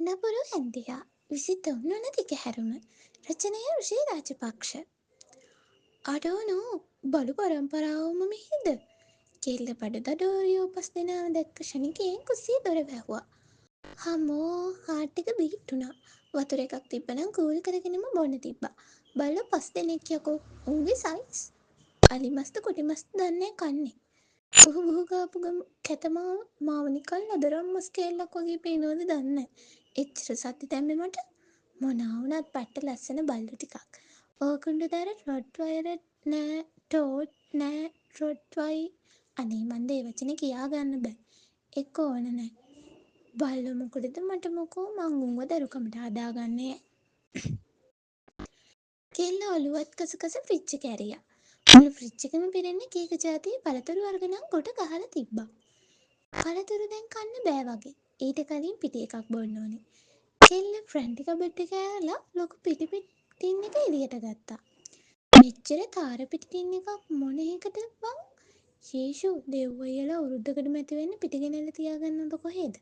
නපුරු හැන්දියා 23 වන දිගහැරුම රචනය ඍෂි රාජපක්ෂ. අඩෝනු බලු පරම්පරාවම මෙහිද? කෙල්ල බඩදඩෝරියෝ 5 දෙනාව දැක්ක ක්ෂණිකයෙන් කුස්සිය දොර වැහුවා. හමෝ හાર્ට් එක බීට් වුණා. වතුර එකක් තිබ්බනම් කූල් කරගෙනම බොන්න තිබ්බා. බල්ලෝ 5 දෙනෙක් යකෝ. උන්ගේ සයිස්. අලි මස්ද කුටි මස්ද දන්නේ කන්නේ. බුහු බුහු ගාපු කැතමාව මාව නිකන් ලදරම් මස් කෑල්ලක් වගේ පේනවද දන්නේ. එච්චර සද්ද දැම්මේ මට. මොනා වුණත් පට්ට ලස්සන බල්ලු ටිකක්. ඕකුන්ට දර රොට්වයර් නෑ ටෝඩ් නෑ රොට්වයි අනේ මන්ද ඒ වචනේ කියා ගන්න බෑ. එක්ක ඕන නෑ. බල්ලෝ මොකටද මට මොකෝ මං උන්ව දරුකමට හදාගන්නේ. කෙල්ල ඔලුවත් කස කස ෆ්‍රිජ් එක ඇරියා. මුළු ෆ්‍රිජ් එකම පිරෙන්නේ කීක ජාතියේ පළතුරු වර්ග නම් කොට ගහලා තිබ්බා. පළතුරු දැන් කන්න බෑ වගේ. ඊට කලින් පිටි එකක් බොන්න ඕනේ. කෙල්ල ෆ්‍රන්ටි කබඩ් එක ඇරලා ලොකු පිටි ටින් එක එළියට ගත්තා. මෙච්චර තාර පිටි ටින් එකක් මොන එකටද බං? යේෂු දෙව්වයියලා වරුද්දකට මැති වෙන්න පිටි ගෙනල්ලා තියාගන්නවද කොහෙද?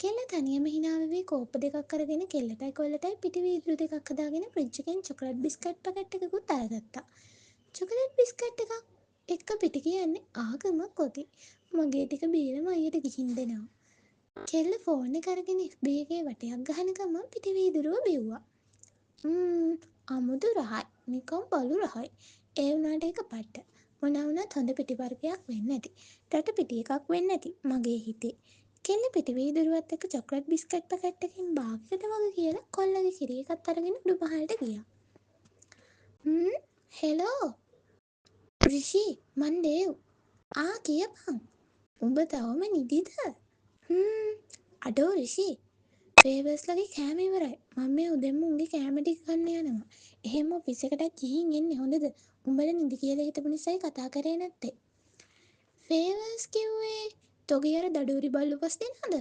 කෙල්ල තනියම hina වෙවි කෝප්ප දෙකක් අරගෙන කෙල්ලටයි කොල්ලටයි පිටි වීදුරු දෙකක් හදාගෙන ෆ්‍රිජ් එකෙන් චොකලට් බිස්කට් පැකට් එකකුත් අරගත්තා. චොකලට් බිස්කට් එකක් එක්ක පිටි කියන්නේ ආගමක් වගේ. මගේ ටික බීලම අයියට ගිහින් දෙනවා. කෙල්ල ෆෝන් එක අරගෙන FB එකේ වටයක් ගහන ගමන් පිටි වීදුරුව බිව්වා. අමුතු රහයි. නිකම් බලු රහයි. ඒ වුණාට ඒක පට්ට. මොනවා වුණත් හොඳ පිටි වර්ගයක් වෙන්න ඇති. රට පිටි එකක් වෙන්න ඇති මගේ හිතේ. කෙල්ල පිටි වීදුරුවත් එක්ක චොකලට් බිස්කට් පැකට් එකකින් භාගයකට වගේ කියලා කොල්ලගේ කිරි එකත් අරගෙන උඩුමහලට ගියා. හෙලෝ රිෂි මන් දේව්. කියපන්. උඹ තවම නිදිද? අඩෝ රිෂි ෆේවර්ස්ලගේ කෑම ඉවරයි. මම මේ උදෙන්ම උන්ගේ කෑම ටික ගන්න යනවා. එහෙම ඔෆිස් එකටත් ගිහින් එන්නේ හොඳද? උඹලා නිදි කියලා හිතපු නිසායි කතා කරේ නැත්තේ. ෆේවර්ස් කිව්වේ තොගේ අර දඩෝරි බල්ලු පස් දෙනාද?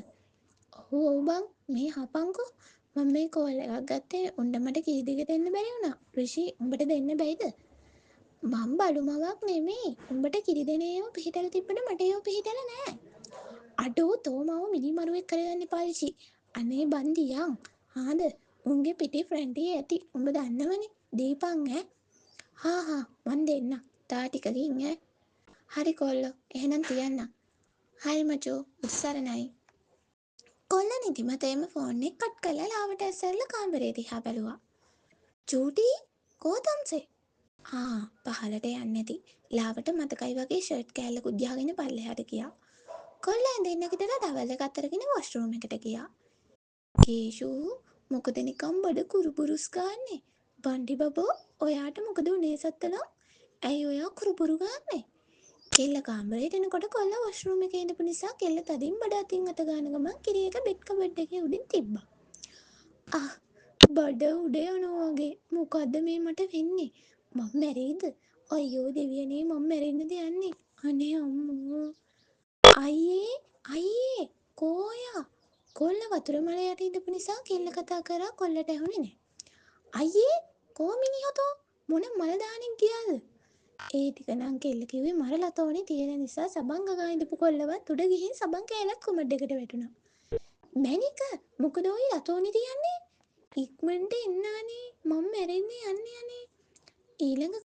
ඔව් බං මේ හපන්කෝ. මම මේ කෝල් එකක් ගත්තේ උන්ට මට කිරි දෙක දෙන්න බැරි වුණා. රිෂි උඹට දෙන්න බැයිද? මං බලු මවක් නෙමෙයි. උඹට කිරි දෙන ඒවා පිහිටලා තිබ්බට මට ඒවා පිහිටලා නෑ. අඩෝ තෝ මාව මිනිමරුවෙක් කරගන්න එපා රිෂි. අනේ බන්දියන්. ආද උන්ගේ පිටි ෆ්‍රෙන්ඩි ඇති. උඹ දන්නවනේ. දීපන් ඈ. හා මන් දෙන්න. තා ටිකකින් ඈ. හරි කොල්ලෝ. එහෙනම් තියන්න. හරි මචෝ. උත්සරණයි. කොල්ල නිදිමතේම ෆෝන් එක කට් කරලා ලාවට ඇස්සරලා කාමරේ දිහා බැලුවා. චූටි කෝතම්සේ. පහලට යන්නේ නැති. ලාවට මතකයි වගේ ෂර්ට් කෑල්ලකුත් ගහගෙන පල්ලෙහාට ගියා. කොල්ල ඇඳෙන් නැගිටලා ටවල් එකක් අරගෙන වොෂ්රූම් එකට ගියා. කේෂූ මොකද නිකන් බඩ කුරුපුරුස් ගන්නෙ? බන්ඩි බබෝ ඔයාට මොකද උනේ සත්තලම්? ඇයි ඔයා කුරුපුරු ගන්නෙ? කෙල්ල කාමරේට එනකොට කොල්ල වොෂ්රූම් එකේ ඉඳපු නිසා කෙල්ල තදින් බඩ අතින් අත ගන්න ගමන් කිරි එක බෙඩ් කබඩ් එකේ උඩින් තිබ්බා. බඩ උඩ යනවා වගේ. මොකද්ද මේ මට වෙන්නේ? මම මැරෙයිද? අයියෝ දෙවියනේ මම මැරෙන්නද යන්නේ? අනේ අම්මෝ. අයියේ කෝයා කොල්ල වතුර මල යට ඉඳපු නිසා කෙල්ල කතා කරා කොල්ලට ඇහුනේ නැහැ. අයියේ කෝ මිනිහතෝ මොන මල දානෙක් ගියාද? ඒ ටික නම් කෙල්ල කිව්වේ මරලා තෝනේ තියෙන නිසා සබන් ගගා ඉඳපු කොල්ලවත් උඩ ගිහින් සබන් කෑල්ලක් කුමඩ් එකට වැටුණා. මැනික මොකද ඔය ලතෝනි තියන්නේ? ඉක්මනට එන්න අනේ මම මැරෙන්න යන්නේ අනේ. ඊළඟ